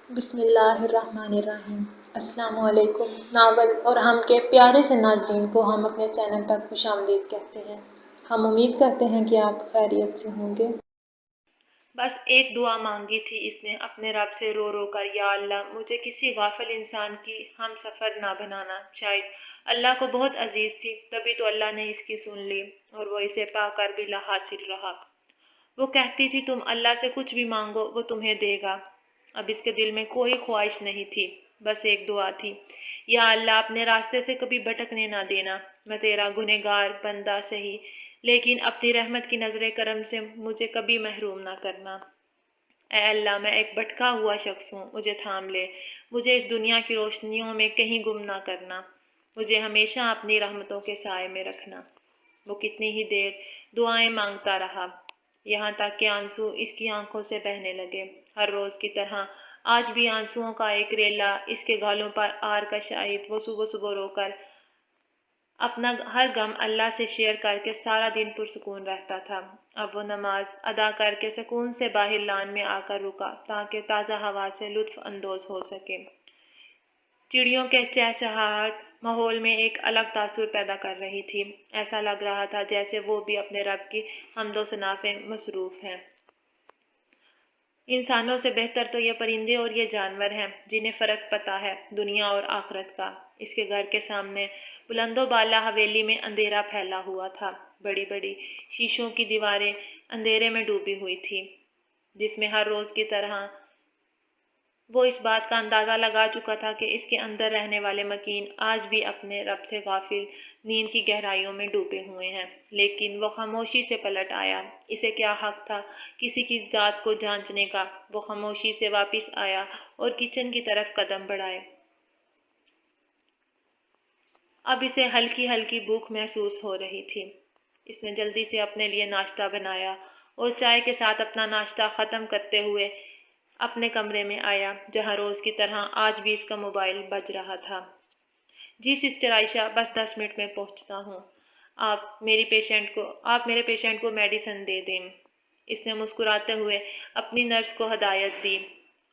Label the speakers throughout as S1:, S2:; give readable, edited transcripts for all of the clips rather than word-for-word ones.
S1: بسم اللہ الرحمن الرحیم۔ السلام علیکم۔ ناول اور ہم کے پیارے سے ناظرین کو ہم اپنے چینل پر خوش آمدید کہتے ہیں۔ ہم امید کرتے ہیں کہ آپ خیریت سے ہوں گے۔
S2: بس ایک دعا مانگی تھی اس نے اپنے رب سے رو رو کر، یا اللہ مجھے کسی غافل انسان کی ہم سفر نہ بنانا۔ شاید اللہ کو بہت عزیز تھی، تبھی تو اللہ نے اس کی سن لی اور وہ اسے پا کر بھی لا حاصل رہا۔ وہ کہتی تھی تم اللہ سے کچھ بھی مانگو وہ تمہیں دے گا۔ اب اس کے دل میں کوئی خواہش نہیں تھی، بس ایک دعا تھی، یا اللہ اپنے راستے سے کبھی بھٹکنے نہ دینا۔ میں تیرا گنہگار بندہ سہی، لیکن اپنی رحمت کی نظر کرم سے مجھے کبھی محروم نہ کرنا۔ اے اللہ میں ایک بھٹکا ہوا شخص ہوں، مجھے تھام لے، مجھے اس دنیا کی روشنیوں میں کہیں گم نہ کرنا، مجھے ہمیشہ اپنی رحمتوں کے سائے میں رکھنا۔ وہ کتنی ہی دیر دعائیں مانگتا رہا، یہاں تک کہ آنسو اس کی آنکھوں سے بہنے لگے۔ ہر روز کی طرح آج بھی آنسوؤں کا ایک ریلا اس کے گالوں پر آر کا شاہد وہ صبح صبح رو کر اپنا ہر غم اللہ سے شیئر کر کے سارا دن پرسکون رہتا تھا۔ اب وہ نماز ادا کر کے سکون سے باہر لان میں آ کر رکا تاکہ تازہ ہوا سے لطف اندوز ہو سکے۔ چڑیوں کے چہچہاہٹ ماحول میں ایک الگ تاثر پیدا کر رہی تھی، ایسا لگ رہا تھا جیسے وہ بھی اپنے رب کی حمد و ثنا میں مصروف ہیں۔ انسانوں سے بہتر تو یہ پرندے اور یہ جانور ہیں جنہیں فرق پتہ ہے دنیا اور آخرت کا۔ اس کے گھر کے سامنے بلند و بالا حویلی میں اندھیرا پھیلا ہوا تھا، بڑی بڑی شیشوں کی دیواریں اندھیرے میں ڈوبی ہوئی تھی، جس میں ہر روز کی طرح وہ اس بات کا اندازہ لگا چکا تھا کہ اس کے اندر رہنے والے مکین آج بھی اپنے رب سے غافل نیند کی گہرائیوں میں ڈوبے ہوئے ہیں۔ لیکن وہ خاموشی سے پلٹ آیا، اسے کیا حق تھا کسی کی ذات کو جانچنے کا۔ وہ خاموشی سے واپس آیا اور کچن کی طرف قدم بڑھائے۔ اب اسے ہلکی ہلکی بھوک محسوس ہو رہی تھی۔ اس نے جلدی سے اپنے لیے ناشتہ بنایا اور چائے کے ساتھ اپنا ناشتہ ختم کرتے ہوئے اپنے کمرے میں آیا، جہاں روز کی طرح آج بھی اس کا موبائل بج رہا تھا۔ جی سسٹر عائشہ، بس 10 منٹ میں پہنچتا ہوں۔ آپ میرے پیشنٹ کو میڈیسن دے دیں۔ اس نے مسکراتے ہوئے اپنی نرس کو ہدایت دی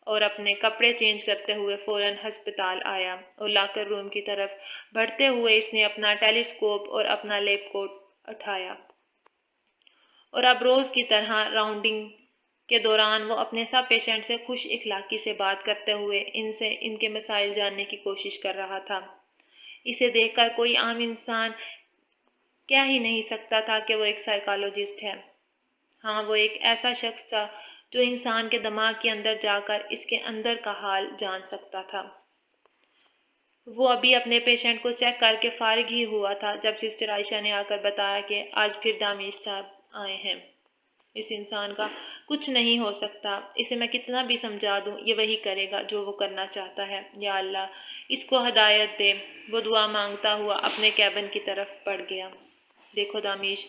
S2: اور اپنے کپڑے چینج کرتے ہوئے فوراً ہسپتال آیا اور لاکر روم کی طرف بڑھتے ہوئے اس نے اپنا ٹیلیسکوپ اور اپنا لیب کوٹ اٹھایا اور اب روز کی طرح راؤنڈنگ کے دوران وہ اپنے سب پیشنٹ سے خوش اخلاقی سے بات کرتے ہوئے ان کے مسائل جاننے کی کوشش کر رہا تھا۔ اسے دیکھ کر کوئی عام انسان کہہ ہی نہیں سکتا تھا کہ وہ ایک سائیکالوجسٹ ہے۔ ہاں، وہ ایک ایسا شخص تھا جو انسان کے دماغ کے اندر جا کر اس کے اندر کا حال جان سکتا تھا۔ وہ ابھی اپنے پیشنٹ کو چیک کر کے فارغ ہی ہوا تھا جب سسٹر عائشہ نے آ کر بتایا کہ آج پھر دامیش صاحب آئے ہیں۔ اس انسان کا کچھ نہیں ہو سکتا، اسے میں کتنا بھی سمجھا دوں یہ وہی کرے گا جو وہ کرنا چاہتا ہے۔ یا اللہ اس کو ہدایت دے۔ وہ دعا مانگتا ہوا اپنے کیبن کی طرف بڑھ گیا۔ دیکھو دامیش،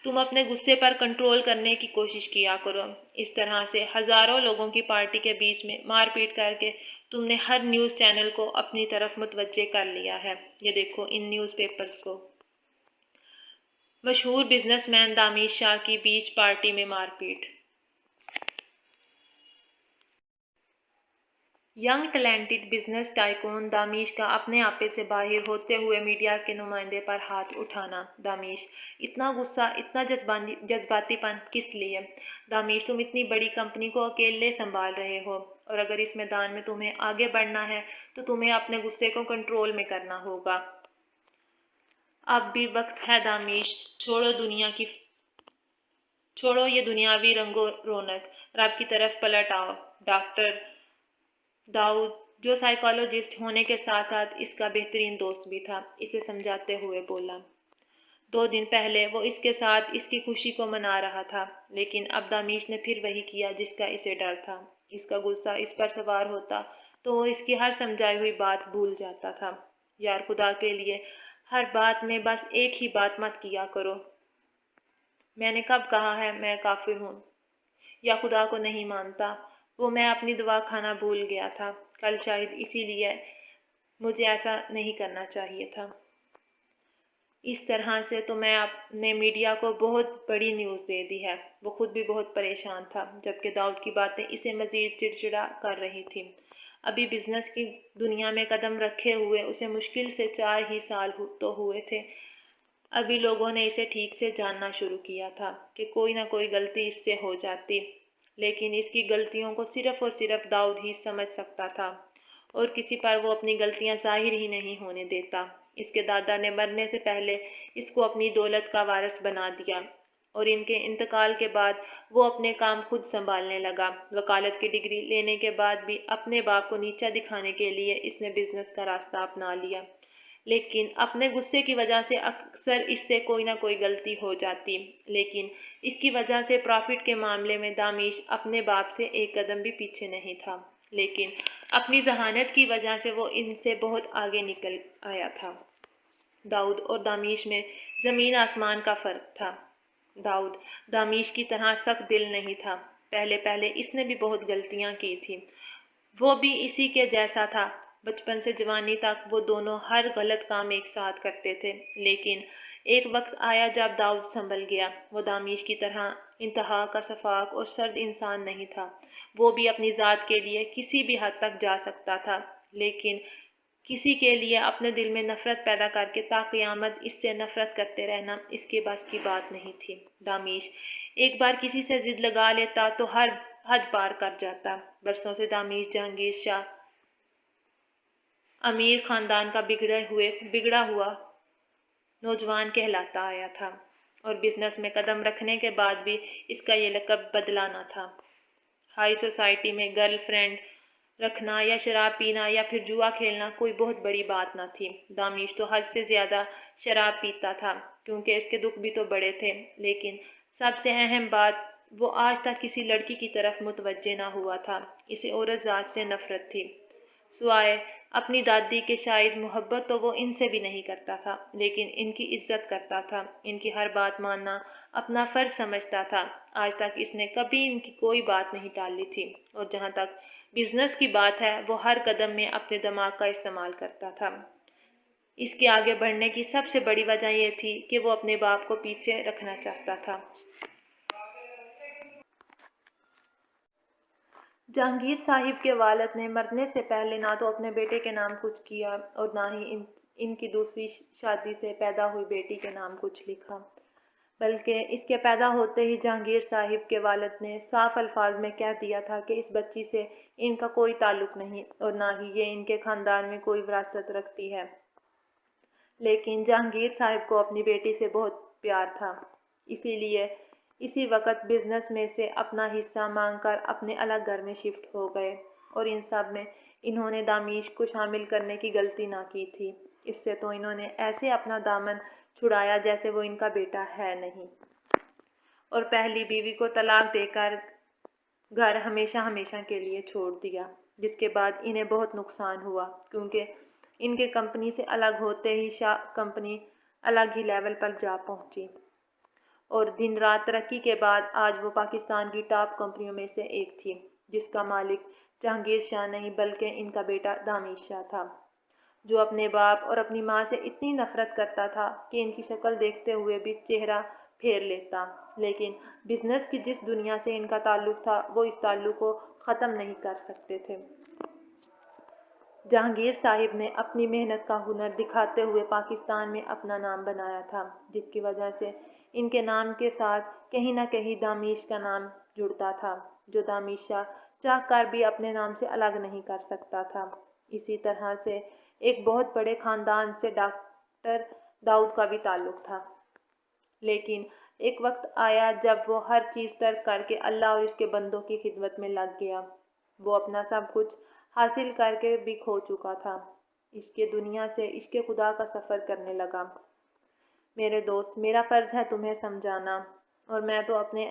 S2: تم اپنے غصے پر کنٹرول کرنے کی کوشش کیا کرو۔ اس طرح سے ہزاروں لوگوں کی پارٹی کے بیچ میں مار پیٹ کر کے تم نے ہر نیوز چینل کو اپنی طرف متوجہ کر لیا ہے۔ یہ دیکھو ان نیوز پیپرز کو۔ مشہور بزنس مین دامیش شاہ کی بیچ پارٹی میں مار پیٹ۔ ینگ ٹیلنٹڈ بزنس ٹائکون دامیش کا اپنے آپے سے باہر ہوتے ہوئے میڈیا کے نمائندے پر ہاتھ اٹھانا۔ دامیش، اتنا غصہ، اتنا جذباتی پن کس لیے؟ دامیش، تم اتنی بڑی کمپنی کو اکیلے سنبھال رہے ہو اور اگر اس میدان میں تمہیں آگے بڑھنا ہے تو تمہیں اپنے غصے کو کنٹرول میں کرنا ہوگا۔ اب بھی وقت ہے دامیش، چھوڑو یہ دنیاوی رنگ و رونق، رب کی طرف پلٹ آؤ۔ ڈاکٹر داؤد، جو سائیکالوجسٹ ہونے کے ساتھ ساتھ اس کا بہترین دوست بھی تھا، اسے سمجھاتے ہوئے بولا۔ 2 دن پہلے وہ اس کے ساتھ اس کی خوشی کو منا رہا تھا، لیکن اب دامیش نے پھر وہی کیا جس کا اسے ڈر تھا۔ اس کا غصہ اس پر سوار ہوتا تو وہ اس کی ہر سمجھائی ہوئی بات بھول جاتا تھا۔ یار خدا کے لیے ہر بات میں بس ایک ہی بات مت کیا کرو۔ میں نے کب کہا ہے میں کافر ہوں یا خدا کو نہیں مانتا؟ وہ میں اپنی دوا کھانا بھول گیا تھا کل، شاید اسی لیے مجھے ایسا نہیں کرنا چاہیے تھا۔ اس طرح سے تو میں نے میڈیا کو بہت بڑی نیوز دے دی ہے۔ وہ خود بھی بہت پریشان تھا، جبکہ داؤد کی باتیں اسے مزید چڑچڑا کر رہی تھیں۔ ابھی بزنس کی دنیا میں قدم رکھے ہوئے اسے مشکل سے 4 ہی سال تو ہوئے تھے۔ ابھی لوگوں نے اسے ٹھیک سے جاننا شروع کیا تھا کہ کوئی نہ کوئی غلطی اس سے ہو جاتی، لیکن اس کی غلطیوں کو صرف اور صرف داؤد ہی سمجھ سکتا تھا، اور کسی پر وہ اپنی غلطیاں ظاہر ہی نہیں ہونے دیتا۔ اس کے دادا نے مرنے سے پہلے اس کو اپنی دولت کا وارث بنا دیا، اور ان کے انتقال کے بعد وہ اپنے کام خود سنبھالنے لگا۔ وکالت کی ڈگری لینے کے بعد بھی اپنے باپ کو نیچا دکھانے کے لیے اس نے بزنس کا راستہ اپنا لیا، لیکن اپنے غصے کی وجہ سے اکثر اس سے کوئی نہ کوئی غلطی ہو جاتی، لیکن اس کی وجہ سے پرافٹ کے معاملے میں دامیش اپنے باپ سے ایک قدم بھی پیچھے نہیں تھا، لیکن اپنی ذہانت کی وجہ سے وہ ان سے بہت آگے نکل آیا تھا۔ داؤد اور دامیش میں زمین آسمان کا فرق تھا۔ داؤد دامیش کی طرح سخت دل نہیں تھا۔ پہلے اس نے بھی بہت غلطیاں کی تھیں۔ وہ بھی اسی کے جیسا تھا۔ بچپن سے جوانی تک وہ دونوں ہر غلط کام ایک ساتھ کرتے تھے، لیکن ایک وقت آیا جب داؤد سنبھل گیا۔ وہ دامیش کی طرح انتہا کا شفاق اور سرد انسان نہیں تھا۔ وہ بھی اپنی ذات کے لیے کسی بھی حد تک جا سکتا تھا، لیکن کسی کے لیے اپنے دل میں نفرت پیدا کر کے تا قیامت اس سے نفرت کرتے رہنا اس کے بس کی بات نہیں تھی۔ دامیش ایک بار کسی سے ضد لگا لیتا تو ہر حد پار کر جاتا۔ برسوں سے دامیش جہانگیر شاہ امیر خاندان کا بگڑا ہوا نوجوان کہلاتا آیا تھا، اور بزنس میں قدم رکھنے کے بعد بھی اس کا یہ لقب بدلا نہ تھا۔ ہائی سوسائٹی میں گرل فرینڈ رکھنا یا شراب پینا یا پھر جوا کھیلنا کوئی بہت بڑی بات نہ تھی۔ دامیش تو حد سے زیادہ شراب پیتا تھا، کیونکہ اس کے دکھ بھی تو بڑے تھے، لیکن سب سے اہم بات، وہ آج تک کسی لڑکی کی طرف متوجہ نہ ہوا تھا۔ اسے عورت ذات سے نفرت تھی، سوائے اپنی دادی کے شاید محبت تو وہ ان سے بھی نہیں کرتا تھا، لیکن ان کی عزت کرتا تھا، ان کی ہر بات ماننا اپنا فرض سمجھتا تھا۔ آج تک اس نے کبھی ان کی کوئی بات نہیں ٹالی تھی، اور جہاں تک بزنس کی بات ہے وہ ہر قدم میں اپنے دماغ کا استعمال کرتا تھا۔ اس کے آگے بڑھنے کی سب سے بڑی وجہ یہ تھی کہ وہ اپنے باپ کو پیچھے رکھنا چاہتا تھا۔ جہانگیر صاحب کے والد نے مرنے سے پہلے نہ تو اپنے بیٹے کے نام کچھ کیا اور نہ ہی ان کی دوسری شادی سے پیدا ہوئی بیٹی کے نام کچھ لکھا، بلکہ اس کے پیدا ہوتے ہی جہانگیر صاحب کے والد نے صاف الفاظ میں کہہ دیا تھا کہ اس بچی سے ان کا کوئی تعلق نہیں اور نہ ہی یہ ان کے خاندان میں کوئی وراثت رکھتی ہے۔ لیکن جہانگیر صاحب کو اپنی بیٹی سے بہت پیار تھا، اسی لیے اسی وقت بزنس میں سے اپنا حصہ مانگ کر اپنے الگ گھر میں شفٹ ہو گئے، اور ان سب میں انہوں نے دامیش کو شامل کرنے کی غلطی نہ کی تھی۔ اس سے تو انہوں نے ایسے اپنا دامن چھڑایا جیسے وہ ان کا بیٹا ہے نہیں، اور پہلی بیوی کو طلاق دے کر گھر ہمیشہ کے لیے چھوڑ دیا، جس کے بعد انہیں بہت نقصان ہوا، کیونکہ ان کے کمپنی سے الگ ہوتے ہی شاہ کمپنی الگ ہی لیول پر جا پہنچی، اور دن رات ترقی کے بعد آج وہ پاکستان کی ٹاپ کمپنیوں میں سے ایک تھی، جس کا مالک جہانگیر شاہ نہیں بلکہ ان کا بیٹا دامیش شاہ تھا، جو اپنے باپ اور اپنی ماں سے اتنی نفرت کرتا تھا کہ ان کی شکل دیکھتے ہوئے بھی چہرہ پھیر لیتا، لیکن بزنس کی جس دنیا سے ان کا تعلق تھا وہ اس تعلق کو ختم نہیں کر سکتے تھے۔ جہانگیر صاحب نے اپنی محنت کا ہنر دکھاتے ہوئے پاکستان میں اپنا نام بنایا تھا، جس کی وجہ سے ان کے نام کے ساتھ کہیں نہ کہیں دامیش کا نام جڑتا تھا، جو دامیش شاہ چاہ کر بھی اپنے نام سے الگ نہیں کر سکتا تھا۔ اسی طرح سے ایک بہت بڑے خاندان سے ڈاکٹر داؤد کا بھی تعلق تھا، لیکن ایک وقت آیا جب وہ ہر چیز ترک کر کے اللہ اور اس کے بندوں کی خدمت میں لگ گیا۔ وہ اپنا سب کچھ حاصل کر کے بھی کھو چکا تھا، عشق دنیا سے عشق خدا کا سفر کرنے لگا۔ میرے دوست، میرا فرض ہے تمہیں سمجھانا، اور میں تو اپنے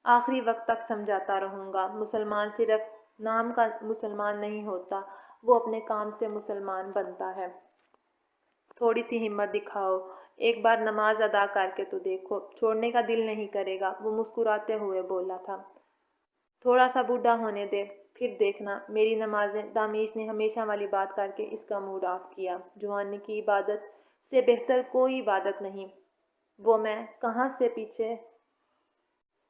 S2: آخری وقت تک سمجھاتا رہوں گا۔ مسلمان صرف نام کا مسلمان نہیں ہوتا، وہ اپنے کام سے مسلمان بنتا ہے۔ تھوڑی سی ہمت دکھاؤ، ایک بار نماز ادا کر کے تو دیکھو، چھوڑنے کا دل نہیں کرے گا، وہ مسکراتے ہوئے بولا تھا۔ تھوڑا سا بوڑھا ہونے دے، پھر دیکھنا میری نمازیں۔ دامیش نے ہمیشہ والی بات کر کے اس کا موڈ آف کیا۔ جوانی کی عبادت سے بہتر کوئی عبادت نہیں، وہ میں کہاں سے پیچھے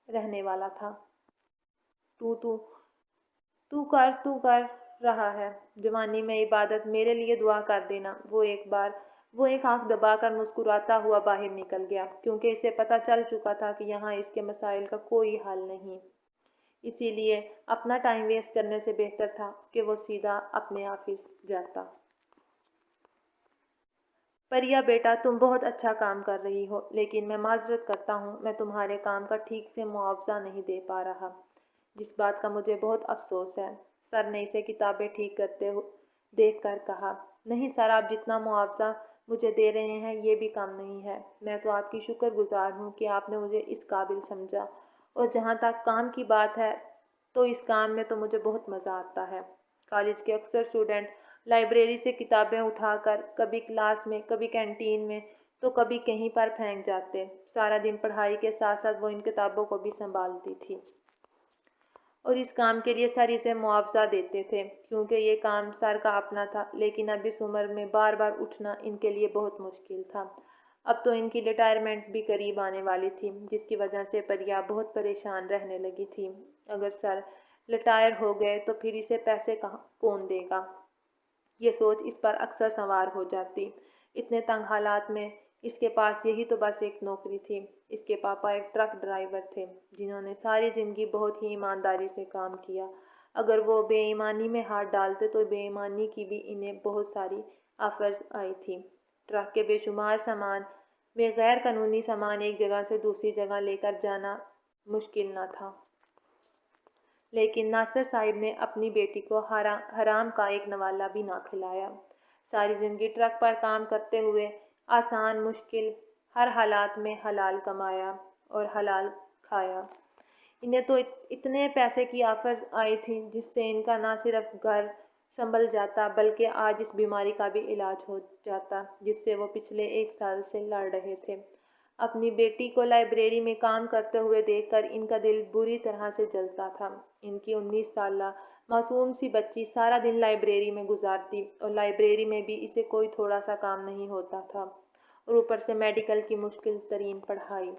S2: رہنے والا تھا۔ تو کر رہا ہے۔ جوانی میں عبادت، میرے لیے دعا کر دینا۔ وہ ایک آنکھ دبا کر مسکراتا ہوا باہر نکل گیا، کیونکہ اسے پتہ چل چکا تھا کہ یہاں اس کے مسائل کا کوئی حل نہیں۔ اسی لیے اپنا ٹائم ویسٹ کرنے سے بہتر تھا کہ وہ سیدھا اپنے آفس جاتا۔ پریا بیٹا، تم بہت اچھا کام کر رہی ہو، لیکن میں معذرت کرتا ہوں، میں تمہارے کام کا ٹھیک سے معاوضہ نہیں دے پا رہا، جس بات کا مجھے بہت افسوس ہے۔ سر نے اسے کتابیں ٹھیک کرتے دیکھ کر کہا، نہیں سر، آپ جتنا معاوضہ مجھے دے رہے ہیں یہ بھی کم نہیں ہے۔ میں تو آپ کی شکر گزار ہوں کہ آپ نے مجھے اس قابل سمجھا، اور جہاں تک کام کی بات ہے تو اس کام میں تو مجھے بہت مزہ آتا ہے۔ کالج کے اکثر اسٹوڈنٹ لائبریری سے کتابیں اٹھا کر کبھی کلاس میں، کبھی کینٹین میں، تو کبھی کہیں پر پھینک جاتے۔ سارا دن پڑھائی کے ساتھ ساتھ وہ ان کتابوں کو بھی سنبھالتی تھی، اور اس کام کے لیے سر اسے معاوضہ دیتے تھے، کیونکہ یہ کام سر کا اپنا تھا۔ لیکن اب اس عمر میں بار بار اٹھنا ان کے لیے بہت مشکل تھا۔ اب تو ان کی ریٹائرمنٹ بھی قریب آنے والی تھی، جس کی وجہ سے پریا بہت پریشان رہنے لگی تھی۔ اگر سر ریٹائر ہو گئے تو پھر اسے پیسے کون دے گا؟ یہ سوچ اس پر اکثر سوار ہو جاتی۔ اتنے تنگ حالات میں اس کے پاس یہی تو بس ایک نوکری تھی۔ اس کے پاپا ایک ٹرک ڈرائیور تھے، جنہوں نے ساری زندگی بہت ہی ایمانداری سے کام کیا۔ اگر وہ بے ایمانی میں ہاتھ ڈالتے تو بے ایمانی کی بھی انہیں بہت ساری آفرز آئی تھی۔ ٹرک کے بے شمار سامان میں غیر قانونی سامان ایک جگہ سے دوسری جگہ لے کر جانا مشکل نہ تھا۔ لیکن ناصر صاحب نے اپنی بیٹی کو حرام کا ایک نوالہ بھی نہ کھلایا۔ ساری زندگی ٹرک پر کام کرتے ہوئے آسان مشکل ہر حالات میں حلال کمایا اور حلال کھایا۔ انہیں تو اتنے پیسے کی آفرز آئی تھی جس سے ان کا نہ صرف گھر سنبھل جاتا بلکہ آج اس بیماری کا بھی علاج ہو جاتا جس سے وہ پچھلے 1 سال سے لڑ رہے تھے۔ اپنی بیٹی کو لائبریری میں کام کرتے ہوئے دیکھ کر ان کا دل بری طرح سے جلتا تھا۔ ان کی 19 سالہ معصوم سی بچی سارا دن لائبریری میں گزارتی، اور لائبریری میں بھی اسے کوئی تھوڑا سا کام نہیں ہوتا تھا، اور اوپر سے میڈیکل کی مشکل ترین پڑھائی۔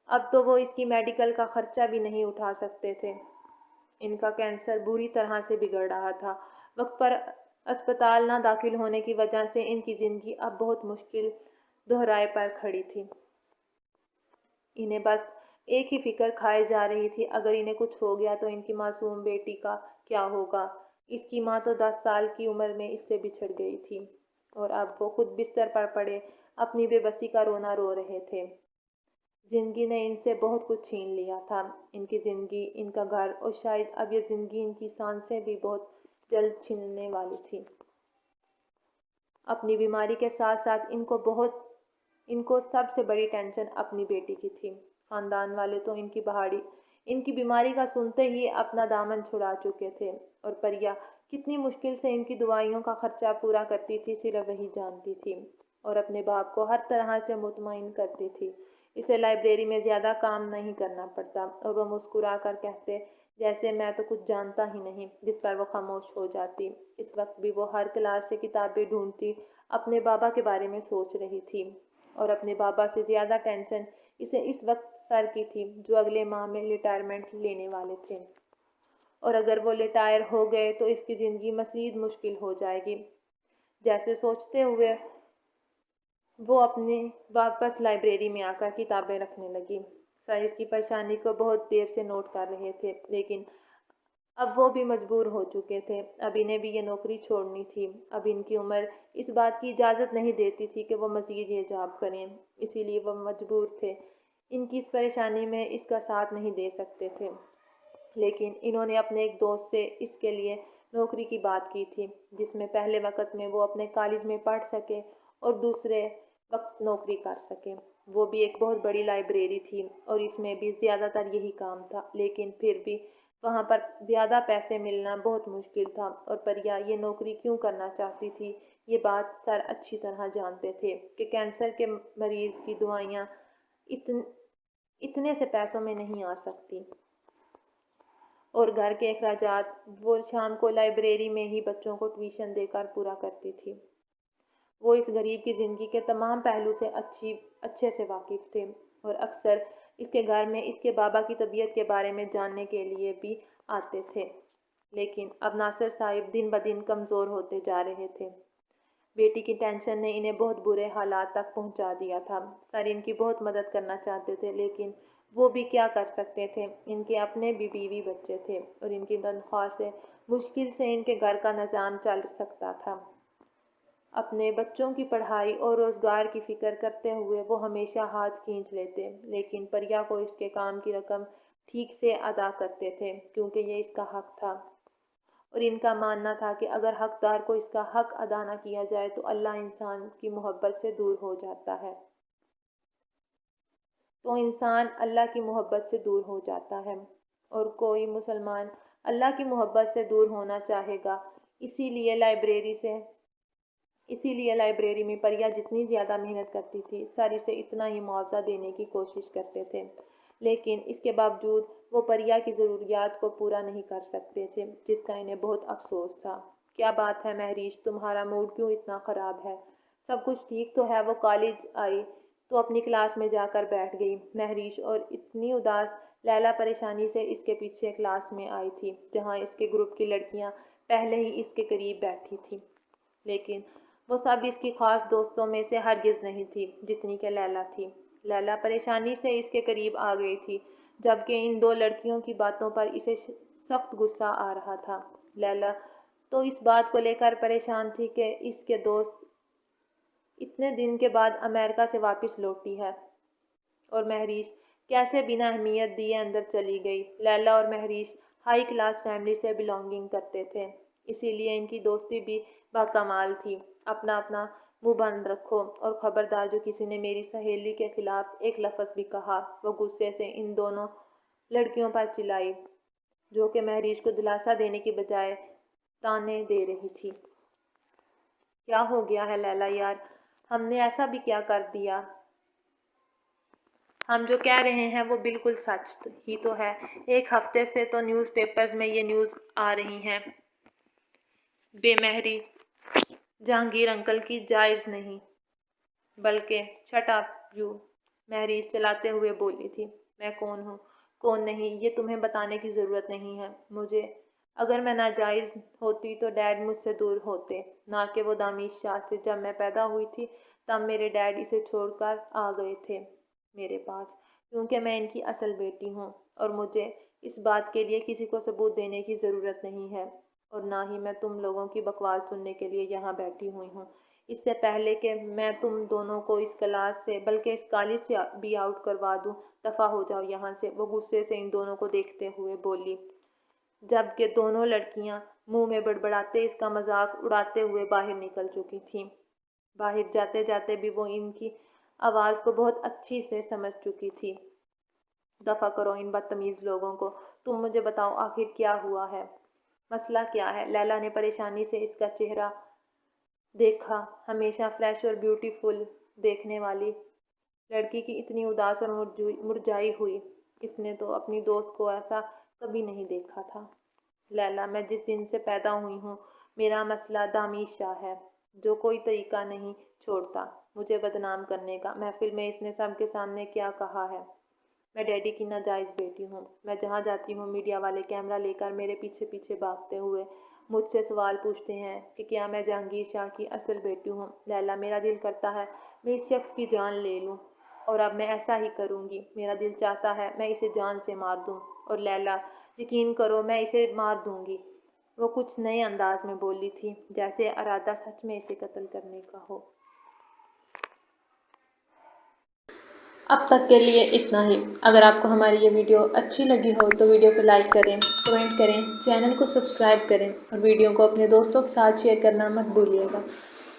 S2: اب تو وہ اس کی میڈیکل کا خرچہ بھی نہیں اٹھا سکتے تھے۔ ان کا کینسر بری طرح سے بگڑ رہا تھا۔ وقت پر اسپتال نہ داخل ہونے کی وجہ سے ان کی زندگی اب بہت مشکل دہرائے پر کھڑی تھی۔ انہیں بس ایک ہی فکر کھائے جا رہی تھی، اگر انہیں کچھ ہو گیا تو ان کی معصوم بیٹی کا کیا ہوگا؟ اس کی ماں تو 10 سال کی عمر میں اس سے بچھڑ گئی تھی، اور اب وہ خود بستر پر پڑے اپنی بے بسی کا رونا رو رہے تھے۔ زندگی نے ان سے بہت کچھ چھین لیا تھا، ان کی زندگی، ان کا گھر، اور شاید اب یہ زندگی ان کی سانسیں بھی بہت جلد چھیننے والی تھی۔ اپنی بیماری کے ساتھ ساتھ ان کو سب سے بڑی ٹینشن اپنی بیٹی کی تھی۔ خاندان والے تو ان کی بیماری کا سنتے ہی اپنا دامن چھڑا چکے تھے، اور پریا کتنی مشکل سے ان کی دوائیوں کا خرچہ پورا کرتی تھی صرف وہی جانتی تھی، اور اپنے باپ کو ہر طرح سے مطمئن کرتی تھی۔ اسے لائبریری میں زیادہ کام نہیں کرنا پڑتا، اور وہ مسکرا کر کہتے، جیسے میں تو کچھ جانتا ہی نہیں، جس پر وہ خاموش ہو جاتی۔ اس وقت بھی وہ ہر کلاس سے کتابیں ڈھونڈتی اپنے بابا کے بارے میں سوچ رہی تھی، اور اپنے بابا سے زیادہ ٹینشن اسے اس وقت سر کی تھی، جو اگلے ماہ میں ریٹائرمنٹ لینے والے تھے، اور اگر وہ ریٹائر ہو گئے تو اس کی زندگی مزید مشکل ہو جائے گی۔ جیسے سوچتے ہوئے وہ اپنے واپس لائبریری میں آ کر کتابیں رکھنے لگی۔ سر اس کی پریشانی کو بہت دیر سے نوٹ کر رہے تھے، لیکن اب وہ بھی مجبور ہو چکے تھے۔ اب انہیں بھی یہ نوکری چھوڑنی تھی۔ اب ان کی عمر اس بات کی اجازت نہیں دیتی تھی کہ وہ مزید یہ جاب کریں، اسی لیے وہ مجبور تھے۔ ان کی اس پریشانی میں اس کا ساتھ نہیں دے سکتے تھے، لیکن انہوں نے اپنے ایک دوست سے اس کے لیے نوکری کی بات کی تھی، جس میں پہلے وقت میں وہ اپنے کالج میں پڑھ سکے اور دوسرے وقت نوکری کر سکے۔ وہ بھی ایک بہت بڑی لائبریری تھی، اور اس میں بھی زیادہ تر یہی کام تھا، لیکن پھر بھی وہاں پر زیادہ پیسے ملنا بہت مشکل تھا، اور پریا یہ نوکری کیوں کرنا چاہتی تھی یہ بات سر اچھی طرح جانتے تھے کہ کینسر کے مریض کی دوائیاں اتنے سے پیسوں میں نہیں آ سکتی، اور گھر کے اخراجات وہ شام کو لائبریری میں ہی بچوں کو ٹیوشن دے کر پورا کرتی تھی۔ وہ اس غریب کی زندگی کے تمام پہلو سے اچھے سے واقف تھے، اور اکثر اس کے گھر میں اس کے بابا کی طبیعت کے بارے میں جاننے کے لیے بھی آتے تھے۔ لیکن اب ناصر صاحب دن بدن کمزور ہوتے جا رہے تھے۔ بیٹی کی ٹینشن نے انہیں بہت برے حالات تک پہنچا دیا تھا۔ سر ان کی بہت مدد کرنا چاہتے تھے، لیکن وہ بھی کیا کر سکتے تھے؟ ان کے اپنے بھی بیوی بچے تھے اور ان کی تنخواہ سے مشکل سے ان کے گھر کا نظام چل سکتا تھا۔ اپنے بچوں کی پڑھائی اور روزگار کی فکر کرتے ہوئے وہ ہمیشہ ہاتھ کھینچ لیتے، لیکن پریا کو اس کے کام کی رقم ٹھیک سے ادا کرتے تھے کیونکہ یہ اس کا حق تھا، اور ان کا ماننا تھا کہ اگر حقدار کو اس کا حق ادا نہ کیا جائے تو اللہ انسان کی محبت سے دور ہو جاتا ہے۔ تو انسان اللہ کی محبت سے دور ہو جاتا ہے، اور کوئی مسلمان اللہ کی محبت سے دور ہونا چاہے گا۔ اسی لیے لائبریری میں پریا جتنی زیادہ محنت کرتی تھی، سر اسے اتنا ہی معاوضہ دینے کی کوشش کرتے تھے، لیکن اس کے باوجود وہ پریا کی ضروریات کو پورا نہیں کر سکتے تھے، جس کا انہیں بہت افسوس تھا۔ کیا بات ہے مہریش، تمہارا موڈ کیوں اتنا خراب ہے؟ سب کچھ ٹھیک تو ہے؟ وہ کالج آئی تو اپنی کلاس میں جا کر بیٹھ گئی۔ مہریش اور اتنی اداس لیلا پریشانی سے اس کے پیچھے کلاس میں آئی تھی، جہاں اس کے گروپ کی لڑکیاں پہلے ہی اس کے قریب بیٹھی تھیں، لیکن وہ سب اس کی خاص دوستوں میں سے ہرگز نہیں تھی جتنی کہ لیلا تھی۔ لیلا پریشانی سے اس کے قریب آ گئی تھی، جبکہ ان دو لڑکیوں کی باتوں پر اسے سخت غصہ آ رہا تھا۔ لیلا تو اس بات کو لے کر پریشان تھی کہ اس کے دوست اتنے دن کے بعد امریکہ سے واپس لوٹی ہے، اور مہریش کیسے بنا اہمیت دیے اندر چلی گئی۔ لیلا اور مہریش ہائی کلاس فیملی سے بلانگنگ کرتے تھے، اسی لیے ان کی دوستی بھی باکمال تھی۔ اپنا منہ بند رکھو، اور خبردار جو کسی نے میری سہیلی کے خلاف ایک لفظ بھی کہا۔ وہ غصے سے ان دونوں لڑکیوں پر چلائی، جو کہ مہریش کو دلاسا دینے کی بجائے تانے دے رہی تھی۔ کیا ہو گیا ہے لیلا یار، ہم نے ایسا بھی کیا کر دیا؟ ہم جو کہہ رہے ہیں وہ بالکل سچ ہی تو ہے۔ ایک ہفتے سے تو نیوز پیپرز میں یہ نیوز آ رہی ہیں، بے مہری جہانگیر انکل کی جائز نہیں، بلکہ شٹ اپ یو، مہریش چلاتے ہوئے بولی تھی۔ میں کون ہوں کون نہیں یہ تمہیں بتانے کی ضرورت نہیں ہے مجھے۔ اگر میں ناجائز ہوتی تو ڈیڈ مجھ سے دور ہوتے، نہ کہ وہ دامیش شاہ سے۔ جب میں پیدا ہوئی تھی تب میرے ڈیڈ اسے چھوڑ کر آ گئے تھے میرے پاس، کیونکہ میں ان کی اصل بیٹی ہوں، اور مجھے اس بات کے لیے کسی کو ثبوت دینے کی ضرورت نہیں ہے، اور نہ ہی میں تم لوگوں کی بکواس سننے کے لیے یہاں بیٹھی ہوئی ہوں۔ اس سے پہلے کہ میں تم دونوں کو اس کلاس سے بلکہ اس کالج سے بھی آؤٹ کروا دوں، دفع ہو جاؤ یہاں سے۔ وہ غصے سے ان دونوں کو دیکھتے ہوئے بولی، جبکہ دونوں لڑکیاں منہ میں بڑبڑاتے اس کا مذاق اڑاتے ہوئے باہر نکل چکی تھیں۔ باہر جاتے جاتے بھی وہ ان کی آواز کو بہت اچھی سے سمجھ چکی تھی۔ دفع کرو ان بدتمیز لوگوں کو۔ تم مجھے بتاؤ آخر کیا ہوا ہے، مسئلہ کیا ہے؟ لیلا نے پریشانی سے اس کا چہرہ دیکھا۔ ہمیشہ فریش اور بیوٹیفل دیکھنے والی لڑکی کی اتنی اداس اور مرجھائی ہوئی، اس نے تو اپنی دوست کو ایسا کبھی نہیں دیکھا تھا۔ لیلا، میں جس دن سے پیدا ہوئی ہوں میرا مسئلہ دامیش شاہ ہے، جو کوئی طریقہ نہیں چھوڑتا مجھے بدنام کرنے کا۔ محفل میں اس نے سب کے سامنے کیا کہا ہے، میں ڈیڈی کی ناجائز بیٹی ہوں۔ میں جہاں جاتی ہوں میڈیا والے کیمرہ لے کر میرے پیچھے پیچھے بھاگتے ہوئے مجھ سے سوال پوچھتے ہیں کہ کیا میں جہانگیر شاہ کی اصل بیٹی ہوں۔ لیلا، میرا دل کرتا ہے میں اس شخص کی جان لے لوں، اور اب میں ایسا ہی کروں گی۔ میرا دل چاہتا ہے میں اسے جان سے مار دوں، اور لیلا یقین کرو میں اسے مار دوں گی۔ وہ کچھ نئے انداز میں بولی تھی، جیسے ارادہ سچ میں اسے قتل کرنے کا ہو۔
S1: اب تک کے لیے اتنا ہی۔ اگر آپ کو ہماری یہ ویڈیو اچھی لگی ہو تو ویڈیو کو لائک کریں، کمنٹ کریں، چینل کو سبسکرائب کریں، اور ویڈیو کو اپنے دوستوں کے ساتھ شیئر کرنا مت بھولیے گا۔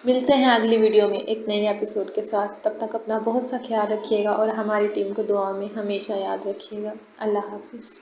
S1: ملتے ہیں اگلی ویڈیو میں ایک نئی ایپیسوڈ کے ساتھ۔ تب تک اپنا بہت سا خیال رکھیے گا، اور ہماری ٹیم کو دعا میں ہمیشہ یاد رکھیے گا۔ اللہ حافظ۔